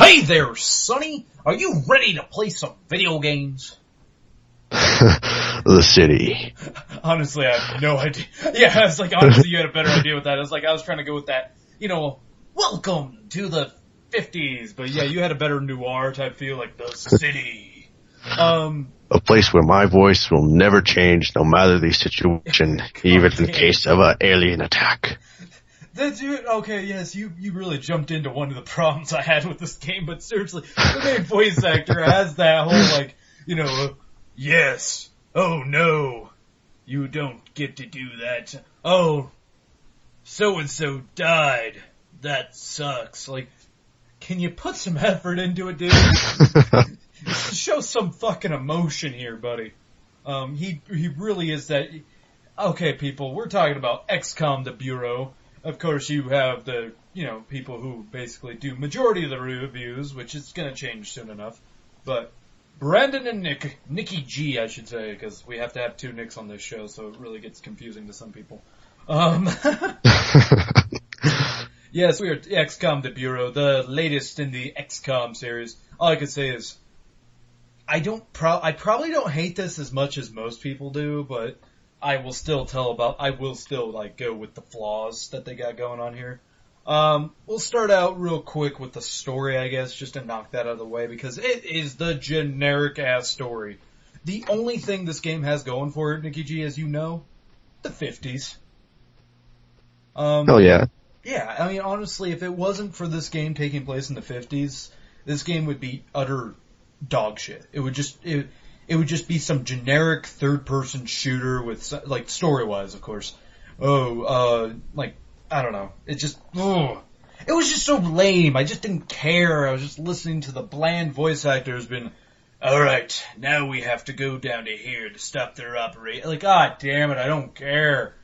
Hey there, Sonny! Are you ready to play some video games? The city. Honestly, I have no idea. Yeah, I was like, honestly, you had a better idea with that. I was trying to go with that, welcome to the 50s. But yeah, you had a better noir type feel, like the city. A place where my voice will never change, no matter the situation, even in case of an alien attack. Okay, yes, you really jumped into one of the problems I had with this game, but seriously, the main voice actor has that whole, yes, oh no, you don't get to do that, oh, so-and-so died, that sucks, like, can you put some effort into it, dude? Show some fucking emotion here, buddy. He really is that. Okay, people, we're talking about Xcom the Bureau. Of course, you have the, people who basically do majority of the reviews, which is going to change soon enough. But Brandon and Nicky G, I should say, because we have to have two Nicks on this show, so it really gets confusing to some people. Yes, we are Xcom the Bureau, the latest in the Xcom series. All I can say is, I probably don't hate this as much as most people do, but I will still go with the flaws that they got going on here. We'll start out real quick with the story, I guess, just to knock that out of the way, because it is the generic-ass story. The only thing this game has going for it, Nicky G, as you know, the 50s. Oh yeah. Yeah, I mean, honestly, if it wasn't for this game taking place in the 50s, this game would be utter dog shit. It would just be some generic third-person shooter with, like, story-wise, of course. I don't know. It was just so lame. I just didn't care. I was just listening to the bland voice actors being, alright, now we have to go down to here to stop their operation. Like, god damn it, I don't care.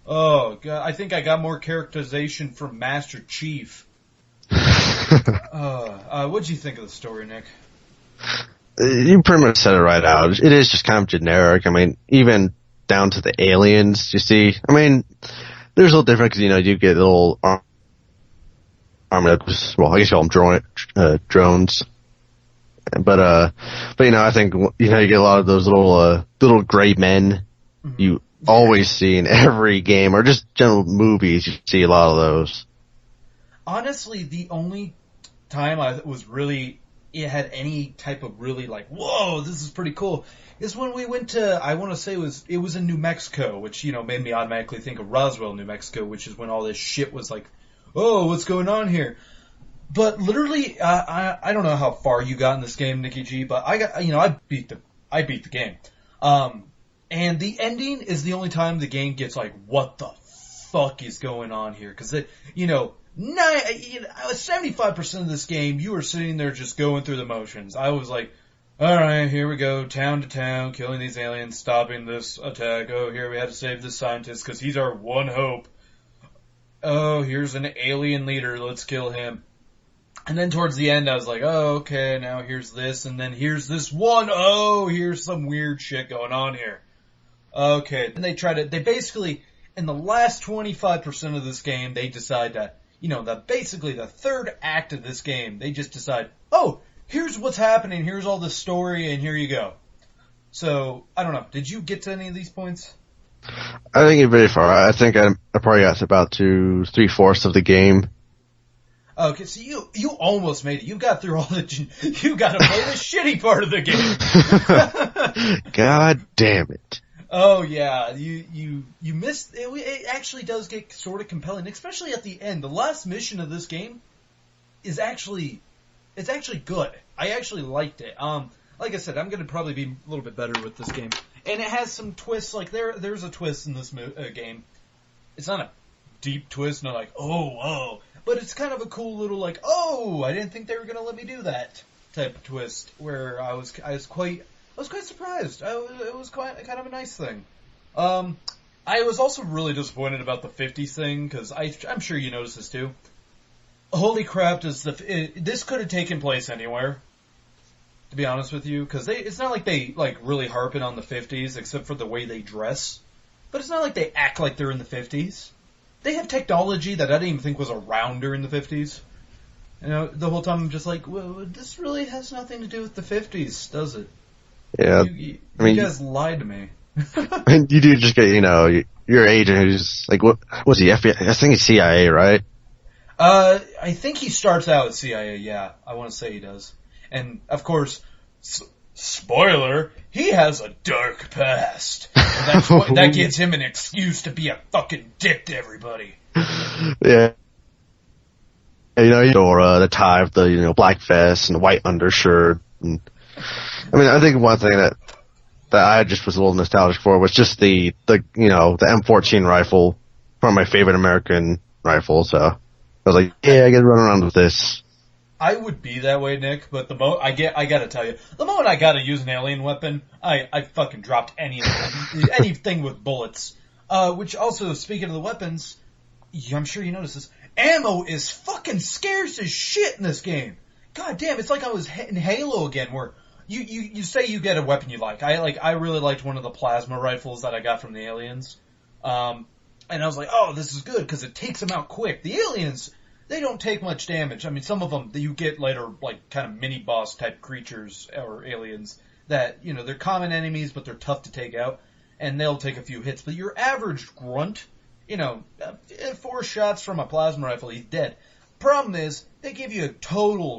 Oh, god, I think I got more characterization from Master Chief. What'd you think of the story, Nick? You pretty much said it right out. It is just kind of generic. I mean, even down to the aliens, you see. I mean, there's a little different because, you get little armored, well, I guess you call them drones. But I think, you get a lot of those little gray men you always see in every game, or just general movies, you see a lot of those. Honestly, the only time it had any type of really like, whoa, this is pretty cool, is when we went to, I want to say it was in New Mexico, which, made me automatically think of Roswell, New Mexico, which is when all this shit was like, oh, what's going on here? But literally, I don't know how far you got in this game, Nicky G, but I beat the game. And the ending is the only time the game gets like, what the fuck is going on here? Because 75% of this game, you were sitting there just going through the motions. I was like, alright, here we go, town to town, killing these aliens, stopping this attack. Oh, here we had to save this scientist because he's our one hope. Oh, here's an alien leader, let's kill him. And then towards the end, I was like, oh, okay, now here's this, and then here's this one. Oh, here's some weird shit going on here. Okay, and they basically, in the last 25% of this game, they decide that, basically the third act of this game, they just decide, oh, here's what's happening, here's all the story, and here you go. So, I don't know, did you get to any of these points? I didn't get very far. I think I probably got to about 3/4 of the game. Okay, so you almost made it. You got through you got to play the shitty part of the game. God damn it. Oh yeah, you missed. It actually does get sort of compelling, especially at the end. The last mission of this game is actually good. I actually liked it. Like I said, I'm gonna probably be a little bit better with this game, and it has some twists. Like there's a twist in this game. It's not a deep twist, not like oh, but it's kind of a cool little like oh, I didn't think they were gonna let me do that type of twist. Where I was quite surprised. It was quite kind of a nice thing. I was also really disappointed about the 50s thing, because I'm sure you noticed this too. Holy crap, this could have taken place anywhere, to be honest with you, because it's not like they like really harping on the 50s, except for the way they dress. But it's not like they act like they're in the 50s. They have technology that I didn't even think was around during the 50s. You know, the whole time I'm just like, well, this really has nothing to do with the 50s, does it? Yeah. You I mean, guys lied to me. and you do just get, your agent who's like, what was he? FBI? I think he's CIA, right? I think he starts out at CIA, yeah. I want to say he does. And, of course, spoiler, he has a dark past. And that gives him an excuse to be a fucking dick to everybody. Yeah. Or the tie with the, black vest and the white undershirt. And, I mean, I think one thing that I just was a little nostalgic for was just the M14 rifle, one of my favorite American rifles, so I was like, yeah, I get to run around with this. I would be that way, Nick, but I gotta tell you, the moment I gotta use an alien weapon, I fucking dropped anything with bullets. Which also, speaking of the weapons, I'm sure you noticed this, ammo is fucking scarce as shit in this game. God damn, it's like I was in Halo again, where you say you get a weapon you like. I really liked one of the plasma rifles that I got from the aliens. And I was like, oh, this is good, because it takes them out quick. The aliens, they don't take much damage. I mean, some of them that you get later, like, kind of mini-boss type creatures or aliens that, they're common enemies, but they're tough to take out, and they'll take a few hits. But your average grunt, 4 shots from a plasma rifle, he's dead. Problem is, they give you a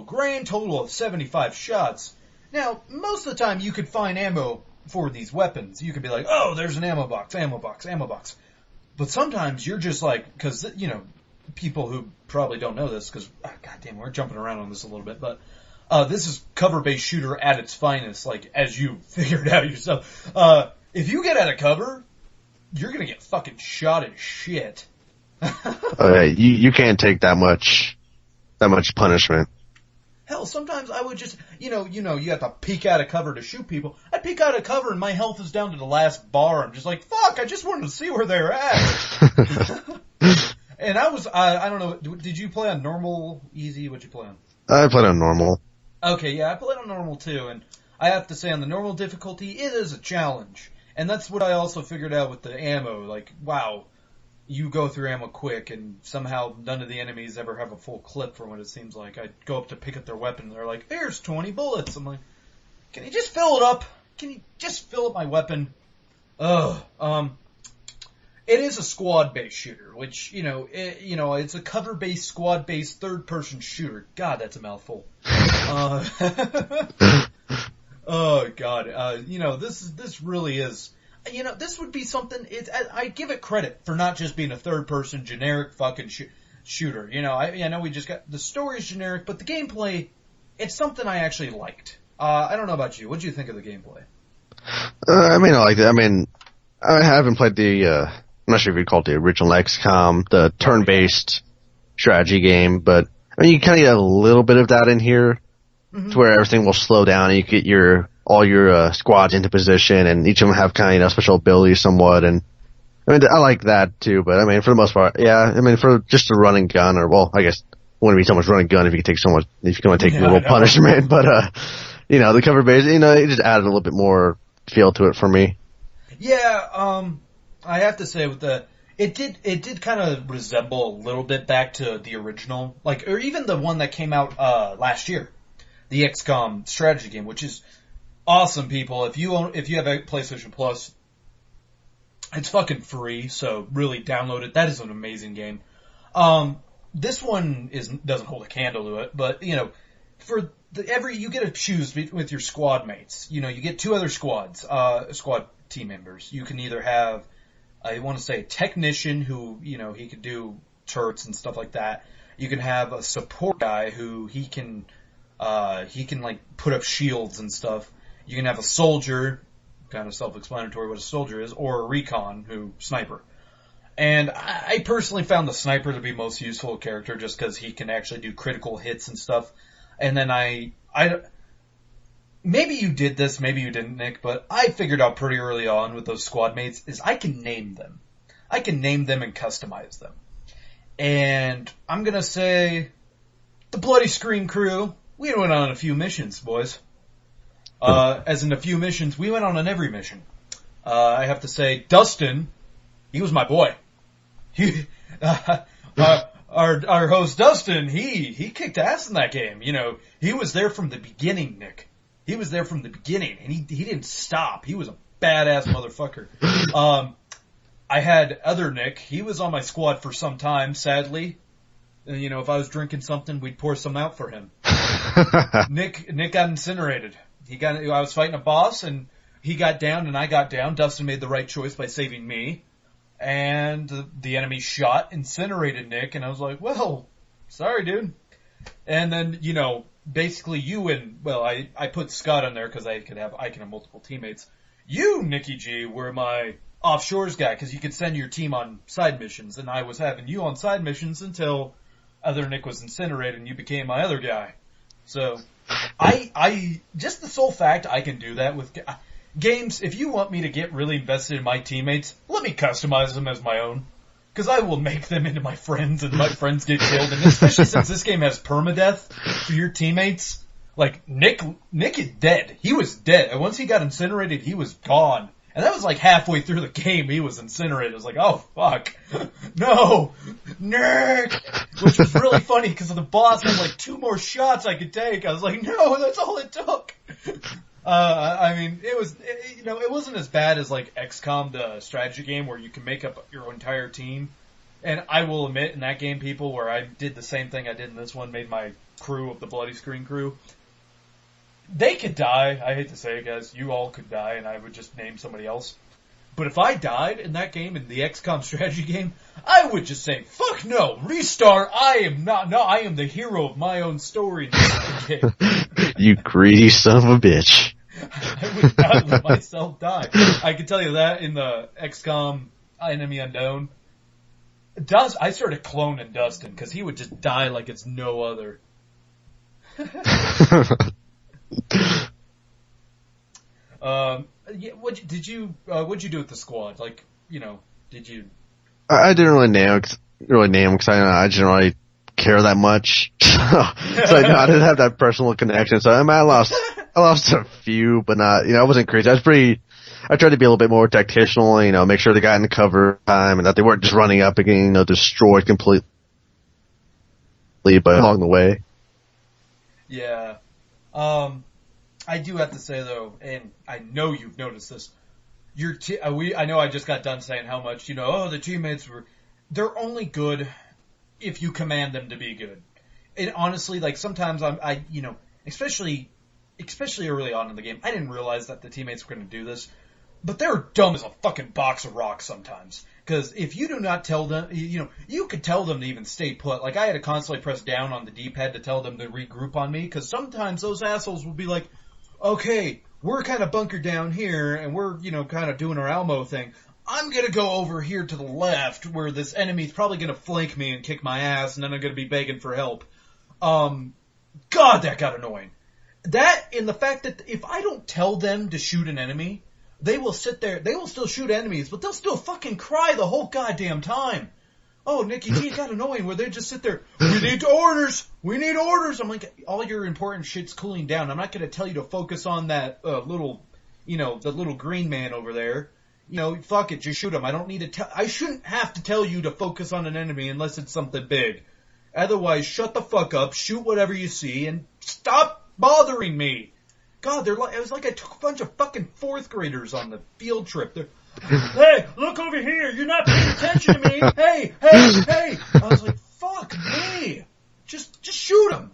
grand total of 75 shots. Now, most of the time you could find ammo for these weapons. You could be like, oh, there's an ammo box. But sometimes you're just like, because, people who probably don't know this, because, goddamn, we're jumping around on this a little bit, but this is cover-based shooter at its finest, like, as you figured out yourself. If you get out of cover, you're going to get fucking shot as shit. Okay, you can't take that much punishment. Hell, sometimes I would just, you have to peek out of cover to shoot people. I peek out of cover and my health is down to the last bar. I'm just like, fuck, I just wanted to see where they're at. And I don't know, did you play on normal, easy, what'd you play on? I played on normal. Okay, yeah, I played on normal too, and I have to say on the normal difficulty, it is a challenge. And that's what I also figured out with the ammo, like, wow. You go through ammo quick, and somehow none of the enemies ever have a full clip from what it seems like. I go up to pick up their weapon, and they're like, there's 20 bullets. I'm like, can you just fill it up? Can you just fill up my weapon? Ugh. It is a squad-based shooter, which, it's a cover-based, squad-based, third-person shooter. God, that's a mouthful. Oh, God. This really is... this would be something, I give it credit for not just being a third-person, generic fucking shooter. I know we just got, the story's generic, but the gameplay, it's something I actually liked. I don't know about you. What did you think of the gameplay? I like it. I mean, I haven't played I'm not sure if you call it the original XCOM, the turn-based strategy game, but, I mean, you kind of get a little bit of that in here, to where everything will slow down and you get all your squads into position, and each of them have kind of special abilities somewhat, and I mean, I like that too, but I mean, for the most part, yeah, I mean, for just a run and gun, or, well, I guess it wouldn't be so much run and gun if you could take so much, if you can only take a little punishment, but, the cover base, it just added a little bit more feel to it for me. Yeah, I have to say it did kind of resemble a little bit back to the original, like, or even the one that came out, last year, the XCOM strategy game, which is awesome, people. If you have a PlayStation Plus, it's fucking free, so really download it. That is an amazing game. This one doesn't hold a candle to it, but you get to choose with your squad mates. You get 2 other squad team members. You can either have, I want to say, a technician who he could do turrets and stuff like that. You can have a support guy who he can like put up shields and stuff. You can have a soldier, kind of self-explanatory what a soldier is, or a recon sniper. And I personally found the sniper to be most useful character just because he can actually do critical hits and stuff. And then maybe you did this, maybe you didn't, Nick, but I figured out pretty early on with those squad mates is I can name them. I can name them and customize them. And I'm gonna say the Bloody Scream crew, we went on a few missions, boys. As in a few missions, we went on every mission. I have to say, Dustin, he was my boy. our host Dustin, he kicked ass in that game. You know, he was there from the beginning, Nick. He was there from the beginning, and he didn't stop. He was a badass motherfucker. I had other Nick. He was on my squad for some time, sadly. And, you know, if I was drinking something, we'd pour some out for him. Nick got incinerated. I was fighting a boss, and he got down, and I got down. Dustin made the right choice by saving me. And the enemy shot, incinerated Nick, and I was like, well, sorry, dude. And then, you know, basically you and, well, I put Scott on there because I can have multiple teammates. You, Nicky G, were my offshores guy because you could send your team on side missions, and I was having you on side missions until other Nick was incinerated and you became my other guy. So, I just the sole fact I can do that with games, if you want me to get really invested in my teammates, let me customize them as my own. Because I will make them into my friends, and my friends get killed. And especially since this game has permadeath for your teammates. Like, Nick is dead. He was dead. And once he got incinerated, he was gone. And that was like halfway through the game, he was incinerated. I was like, oh, fuck. No! Nick! Which was really funny, because the boss had like 2 more shots I could take. I was like, no, that's all it took. I mean, it wasn't as bad as like Xcom, the strategy game where you can make up your entire team. And I will admit, in that game, people, where I did the same thing I did in this one, made my crew of the Bloody Screen crew. They could die. I hate to say it, guys. You all could die, and I would just name somebody else. But if I died in that game, in the XCOM strategy game, I would just say, fuck no, restart, I am the hero of my own story in this game. You greedy son of a bitch. I would not let myself die. I can tell you that in the XCOM Enemy Unknown. I started cloning Dustin, because he would just die like it's no other. What'd you do with the squad? Like, you know, did you? I didn't really name because I didn't really care that much. So I didn't have that personal connection. So I lost a few, but not. You know, I wasn't crazy. I tried to be a little bit more tactical. You know, make sure they got in the cover time and that they weren't just running up and getting, you know, destroyed completely. But along the way. Yeah. I do have to say though, and I know you've noticed this, I know I just got done saying how much, you know, the teammates they're only good if you command them to be good. And honestly, like sometimes you know, especially early on in the game, I didn't realize that the teammates were going to do this, but they're dumb as a fucking box of rocks sometimes. Because if you do not tell them, you know, you could tell them to even stay put. Like I had to constantly press down on the D-pad to tell them to regroup on me, because sometimes those assholes will be like, okay, we're kind of bunkered down here, and we're, you know, kind of doing our Elmo thing. I'm going to go over here to the left, where this enemy's probably going to flank me and kick my ass, and then I'm going to be begging for help. God, that got annoying. That, and the fact that if I don't tell them to shoot an enemy, they will sit there, they will still shoot enemies, but they'll still fucking cry the whole goddamn time. Oh, Nicky G, it got annoying where they just sit there, we need orders! I'm like, all your important shit's cooling down. I'm not going to tell you to focus on that little, you know, the little green man over there. You know, fuck it, just shoot him. I shouldn't have to tell you to focus on an enemy unless it's something big. Otherwise, shut the fuck up, shoot whatever you see, and stop bothering me. God, it was like I took a bunch of fucking 4th graders on the field trip. They're, hey, look over here. You're not paying attention to me. Hey. I was like, fuck me. Just shoot them.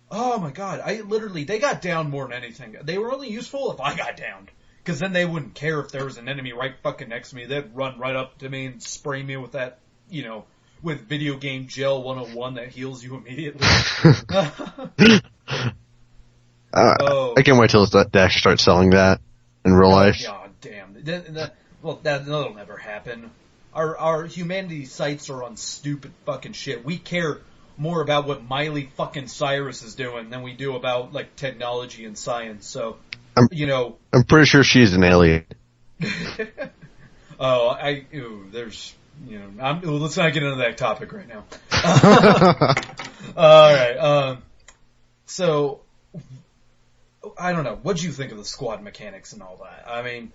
Oh my God. They got downed more than anything. They were only useful if I got downed. Because then they wouldn't care if there was an enemy right fucking next to me. They'd run right up to me and spray me with that, you know, with video game gel 101 that heals you immediately. I can't wait till they actually start selling that in real life. God damn. That'll never happen. Our humanity sights are on stupid fucking shit. We care more about what Miley fucking Cyrus is doing than we do about, like, technology and science. So, you know. I'm pretty sure she's an alien. There's, you know, let's not get into that topic right now. Alright, so, I don't know. What'd you think of the squad mechanics and all that? I mean,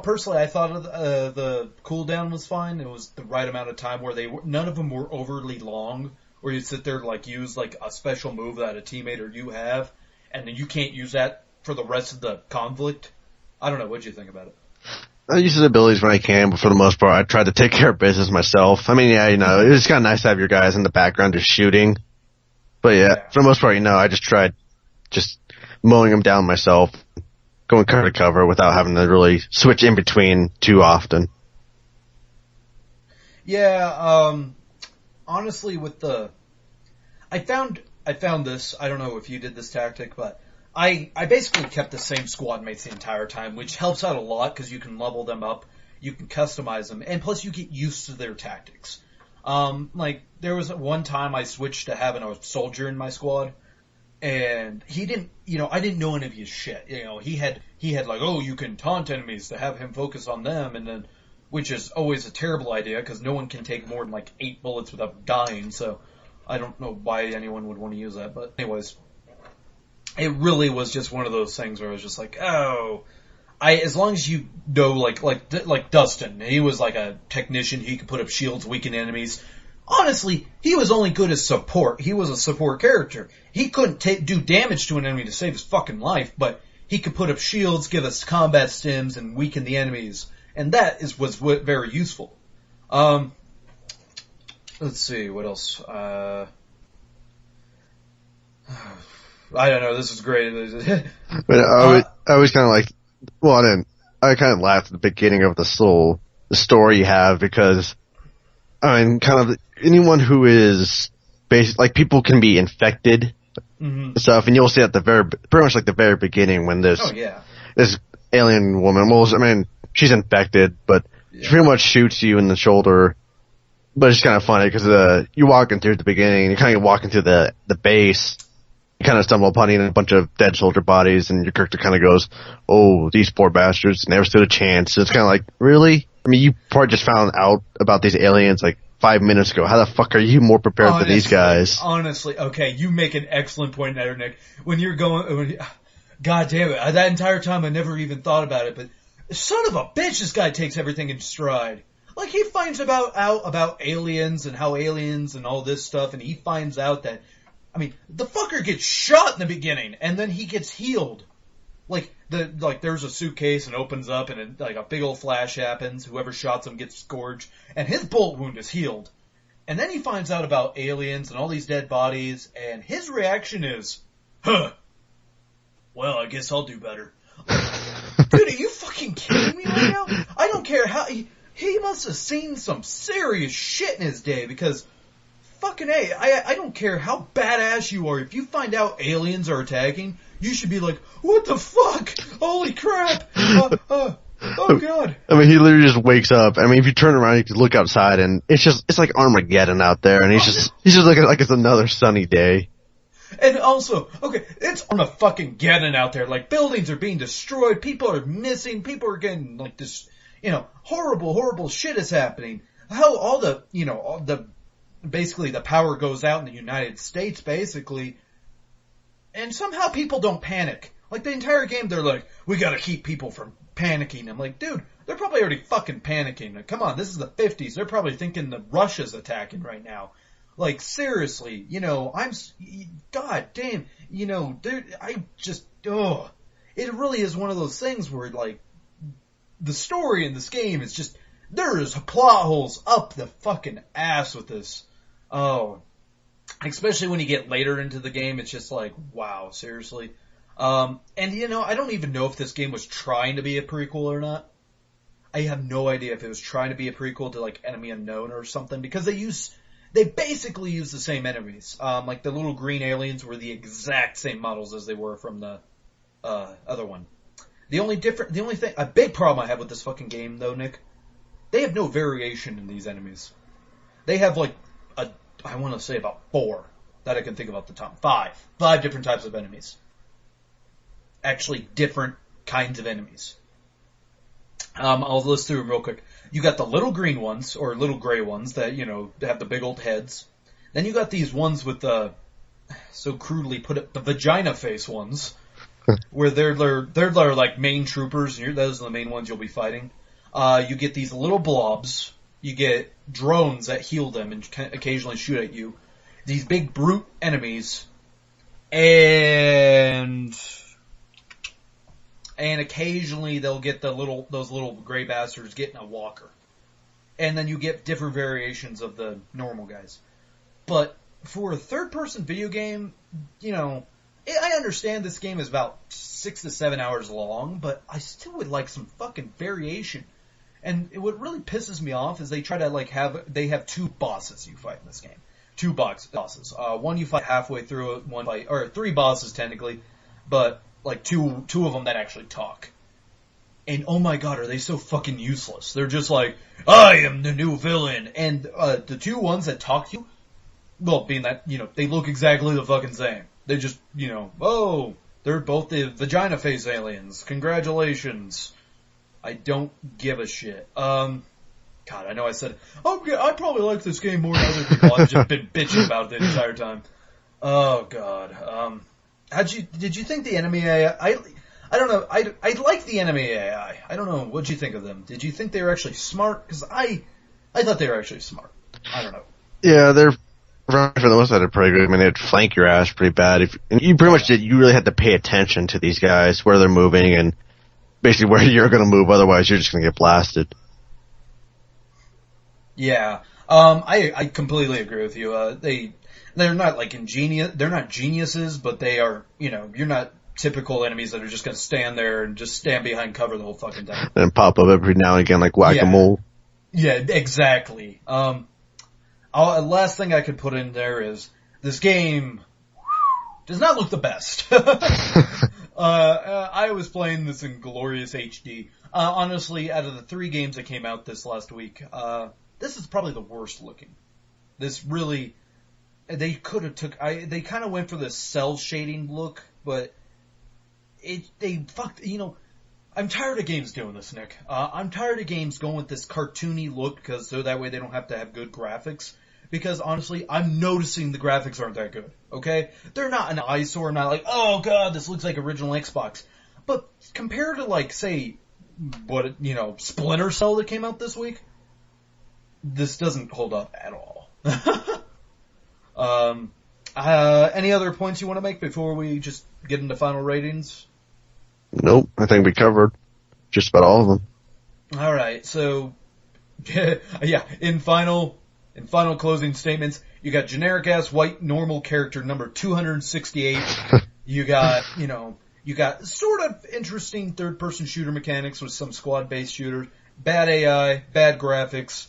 Personally, I thought the cooldown was fine. It was the right amount of time where none of them were overly long, where you sit there like use like a special move that a teammate or you have, and then you can't use that for the rest of the conflict. I don't know. What'd you think about it? I use his abilities when I can, but for the most part, I try to take care of business myself. I mean, yeah, it's kind of nice to have your guys in the background just shooting. But yeah, for the most part, I just tried just mowing them down myself, going cover to cover without having to really switch in between too often. Yeah, honestly, I found this. I don't know if you did this tactic, but I basically kept the same squad mates the entire time, which helps out a lot because you can level them up, you can customize them, and plus you get used to their tactics. Like there was one time I switched to having a soldier in my squad, and he didn't, I didn't know any of his shit. He had like, oh, you can taunt enemies to have him focus on them, and then, which is always a terrible idea because no one can take more than like 8 bullets without dying. So I don't know why anyone would want to use that, but anyways. It really was just one of those things where I was just like, oh, as long as you know, like Dustin, he was like a technician, he could put up shields, weaken enemies. Honestly, he was only good as support. He was a support character. He couldn't do damage to an enemy to save his fucking life, but he could put up shields, give us combat stims, and weaken the enemies. And that was very useful. Let's see, what else? I don't know. This is great. But I was kind of like, I kind of laughed at the beginning of the story you have because, kind of anyone who is like people can be infected and stuff, and you'll see at pretty much like the very beginning when this alien woman, she's infected, but she pretty much shoots you in the shoulder. But it's kind of funny because you're walking through at the beginning, and you're kind of walking through the base. You kind of stumble upon a bunch of dead soldier bodies, and your character kind of goes, oh, these poor bastards never stood a chance. So it's kind of like, really? You probably just found out about these aliens like 5 minutes ago. How the fuck are you more prepared than these guys? Honestly, okay, you make an excellent point there, Nick. When you're God damn it, that entire time I never even thought about it, but son of a bitch, this guy takes everything in stride. Like, he finds out about aliens and how aliens and all this stuff, and he finds out that the fucker gets shot in the beginning, and then he gets healed. Like there's a suitcase and opens up, and a big old flash happens. Whoever shots him gets scourged, and his bullet wound is healed. And then he finds out about aliens and all these dead bodies, and his reaction is, huh, well, I guess I'll do better. Dude, are you fucking kidding me right now? I don't care how... He must have seen some serious shit in his day, because... Fucking A, I don't care how badass you are. If you find out aliens are attacking, you should be like, what the fuck? Holy crap! Oh god. He literally just wakes up. If you turn around, you can look outside, and it's like Armageddon out there, and he's just looking like it's another sunny day. And also, okay, it's Armageddon out there. Like, buildings are being destroyed, people are missing, people are getting, like, this, horrible, horrible shit is happening. How all the basically the power goes out in the United States, basically, and somehow people don't panic. Like, the entire game, they're like, we gotta keep people from panicking. I'm like, dude, they're probably already fucking panicking. Like, come on, this is the 50s. They're probably thinking that Russia's attacking right now. Like, seriously, God damn, dude, it really is one of those things where, like, the story in this game is just, there is plot holes up the fucking ass with this. Oh, especially when you get later into the game, it's just like, wow, seriously. And I don't even know if this game was trying to be a prequel or not. I have no idea if it was trying to be a prequel to, like, Enemy Unknown or something, because they basically use the same enemies. Like, the little green aliens were the exact same models as they were from the other one. A big problem I have with this fucking game, though, Nick, they have no variation in these enemies. They have, like, I want to say about 4 that I can think of off the top. 5 different types of enemies. Actually, different kinds of enemies. I'll list through them real quick. You got the little green ones, or little gray ones, that, have the big old heads. Then you got these ones with the, so crudely put it, the vagina face ones. where they're like main troopers, and those are the main ones you'll be fighting. You get these little blobs. You get drones that heal them and can occasionally shoot at you. These big brute enemies, and occasionally they'll get those little gray bastards getting a walker. And then you get different variations of the normal guys. But for a third-person video game, I understand this game is about 6 to 7 hours long, but I still would like some fucking variation. And what really pisses me off is they try to they have two bosses you fight in this game. Two bosses. One you fight halfway through it, or three bosses technically, but like two of them that actually talk. And oh my god, are they so fucking useless? They're just like, I am the new villain. And the two ones that talk to you, well, being that, they look exactly the fucking same. They just, oh, they're both the vagina face aliens. Congratulations. I don't give a shit. God, I know I said, I probably like this game more than other people. I've just been bitching about it the entire time. Oh god. Did you think the enemy AI, I don't know. I like the enemy AI. I don't know. What'd you think of them? Did you think they were actually smart? Because I thought they were actually smart. I don't know. Yeah, they're for the most part they're pretty good. I mean, they'd flank your ass pretty bad. And you pretty much did. You really had to pay attention to these guys, where they're moving, and basically where you're going to move. Otherwise, you're just going to get blasted. Yeah. I completely agree with you. They're not like ingenious. They're not geniuses, but they are. You're not typical enemies that are just going to stand there and just stand behind cover the whole fucking time. And pop up every now and again like whack-a-mole. Yeah, exactly. Last thing I could put in there is this game does not look the best. I was playing this in glorious HD. Honestly, out of the 3 games that came out this last week, this is probably the worst looking. This really, they could have they kind of went for the cell shading look, but I'm tired of games doing this, Nick. I'm tired of games going with this cartoony look so that way they don't have to have good graphics. Because honestly, I'm noticing the graphics aren't that good. Okay, they're not an eyesore. Not like, oh god, this looks like original Xbox. But compared to like, say, Splinter Cell that came out this week, this doesn't hold up at all. Any other points you want to make before we just get into final ratings? Nope, I think we covered just about all of them. All right, so yeah, in final closing statements, you got generic ass white normal character number 268. You got sort of interesting third person shooter mechanics with some squad based shooters, bad AI, bad graphics.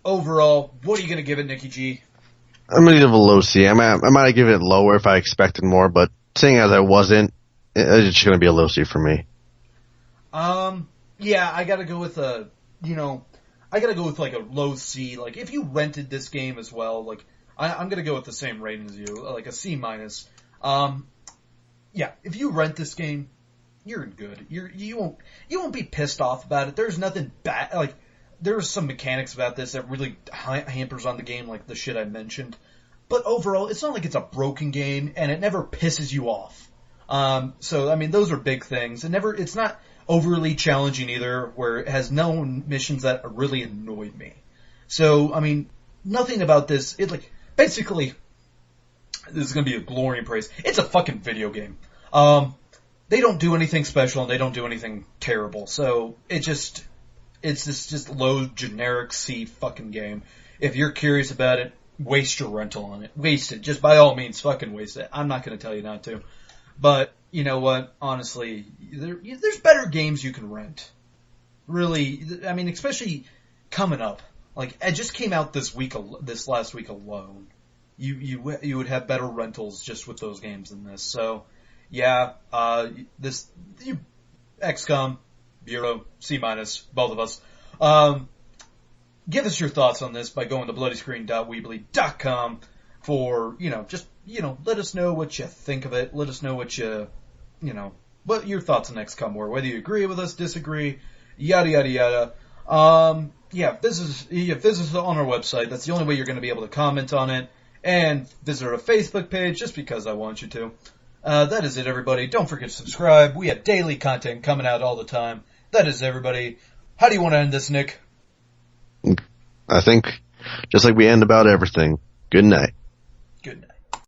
Overall, what are you gonna give it, Nicky G? I'm gonna give it a low C. I might give it lower if I expected more, but seeing as I wasn't, it's just gonna be a low C for me. Yeah, I gotta go with like a low C. Like, if you rented this game as well, like, I'm gonna go with the same rating as you, like a C minus. Yeah, if you rent this game, you're good. You won't be pissed off about it. There's nothing bad, like, there's some mechanics about this that really hampers on the game, like the shit I mentioned. But overall, it's not like it's a broken game, and it never pisses you off. So, I mean, those are big things. It's not overly challenging either, where it has no missions that really annoyed me. So, I mean, nothing about this, basically, this is gonna be a glory and praise. It's a fucking video game. They don't do anything special, and they don't do anything terrible. So, it's just low, generic C fucking game. If you're curious about it, waste your rental on it. Waste it. Just by all means, fucking waste it. I'm not gonna tell you not to. But, you know what, honestly, there's better games you can rent. Really, I mean, especially coming up. Like, it just came out this last week alone. You would have better rentals just with those games than this. So, yeah, XCOM, Bureau, C-, both of us. Give us your thoughts on this by going to bloodyscreen.weebly.com for, let us know what you think of it. Let us know what what your thoughts on XCOM were. Whether you agree with us, disagree, yada, yada, yada. If this is on our website, that's the only way you're going to be able to comment on it. And visit our Facebook page, just because I want you to. That is it, everybody. Don't forget to subscribe. We have daily content coming out all the time. That is everybody. How do you want to end this, Nick? I think, just like we end about everything, good night. Good night.